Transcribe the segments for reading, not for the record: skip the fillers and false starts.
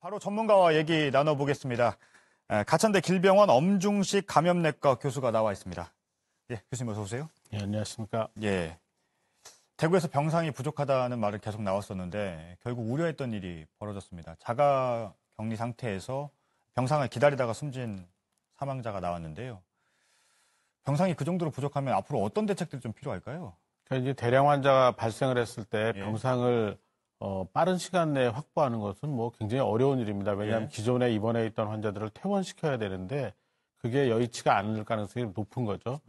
바로 전문가와 얘기 나눠보겠습니다. 가천대 길병원 엄중식 감염내과 교수가 나와 있습니다. 예, 교수님 어서 오세요. 예, 안녕하십니까. 예. 대구에서 병상이 부족하다는 말이 계속 나왔었는데 결국 우려했던 일이 벌어졌습니다. 자가 격리 상태에서 병상을 기다리다가 숨진 사망자가 나왔는데요. 병상이 그 정도로 부족하면 앞으로 어떤 대책들이 좀 필요할까요? 그러니까 이제 대량 환자가 발생을 했을 때 병상을 빠른 시간 내에 확보하는 것은 뭐 굉장히 어려운 일입니다. 왜냐하면 기존에 입원해 있던 환자들을 퇴원시켜야 되는데 그게 여의치가 않을 가능성이 높은 거죠.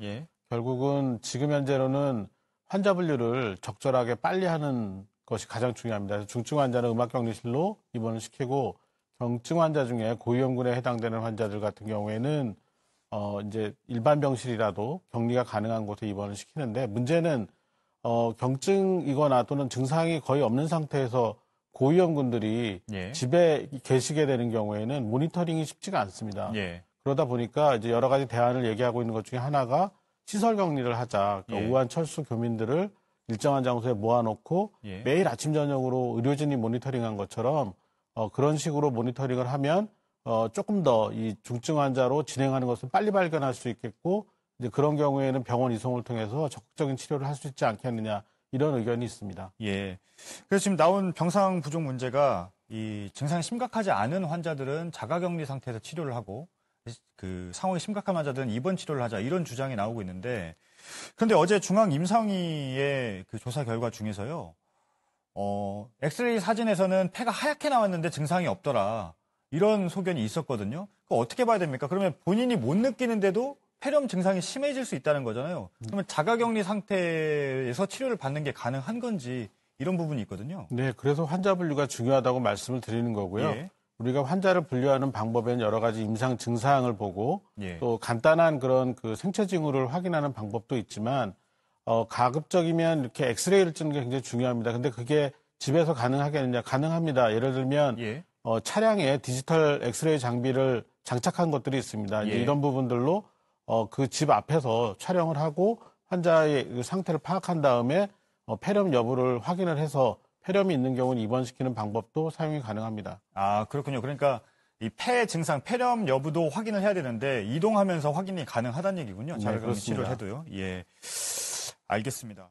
결국은 지금 현재로는 환자 분류를 적절하게 빨리 하는 것이 가장 중요합니다. 그래서 중증 환자는 음압격리실로 입원을 시키고 경증 환자 중에 고위험군에 해당되는 환자들 같은 경우에는 이제 일반 병실이라도 격리가 가능한 곳에 입원을 시키는데 문제는 경증이거나 또는 증상이 거의 없는 상태에서 고위험군들이 집에 계시게 되는 경우에는 모니터링이 쉽지가 않습니다. 그러다 보니까 이제 여러 가지 대안을 얘기하고 있는 것 중에 하나가 시설 격리를 하자. 그러니까 우한 철수 교민들을 일정한 장소에 모아놓고 매일 아침 저녁으로 의료진이 모니터링한 것처럼 그런 식으로 모니터링을 하면 조금 더 이 중증 환자로 진행하는 것을 빨리 발견할 수 있겠고 이제 그런 경우에는 병원 이송을 통해서 적극적인 치료를 할 수 있지 않겠느냐 이런 의견이 있습니다. 예. 그래서 지금 나온 병상 부족 문제가 이 증상이 심각하지 않은 환자들은 자가격리 상태에서 치료를 하고 그 상황이 심각한 환자들은 입원 치료를 하자 이런 주장이 나오고 있는데 그런데 어제 중앙임상위의 그 조사 결과 중에서요. 엑스레이 사진에서는 폐가 하얗게 나왔는데 증상이 없더라. 이런 소견이 있었거든요. 그거 어떻게 봐야 됩니까? 그러면 본인이 못 느끼는데도 폐렴 증상이 심해질 수 있다는 거잖아요. 그러면 자가격리 상태에서 치료를 받는 게 가능한 건지 이런 부분이 있거든요. 네, 그래서 환자 분류가 중요하다고 말씀을 드리는 거고요. 우리가 환자를 분류하는 방법에는 여러 가지 임상 증상을 보고 또 간단한 그런 그 생체 징후를 확인하는 방법도 있지만 가급적이면 이렇게 엑스레이를 찍는 게 굉장히 중요합니다. 근데 그게 집에서 가능하겠느냐? 가능합니다. 예를 들면 차량에 디지털 엑스레이 장비를 장착한 것들이 있습니다. 이제 이런 부분들로 그 집 앞에서 촬영을 하고 환자의 상태를 파악한 다음에 폐렴 여부를 확인을 해서 폐렴이 있는 경우는 입원시키는 방법도 사용이 가능합니다. 아, 그렇군요. 그러니까 이 폐 증상, 폐렴 여부도 확인을 해야 되는데 이동하면서 확인이 가능하다는 얘기군요. 자가격리 치료를 해도요. 예, 알겠습니다.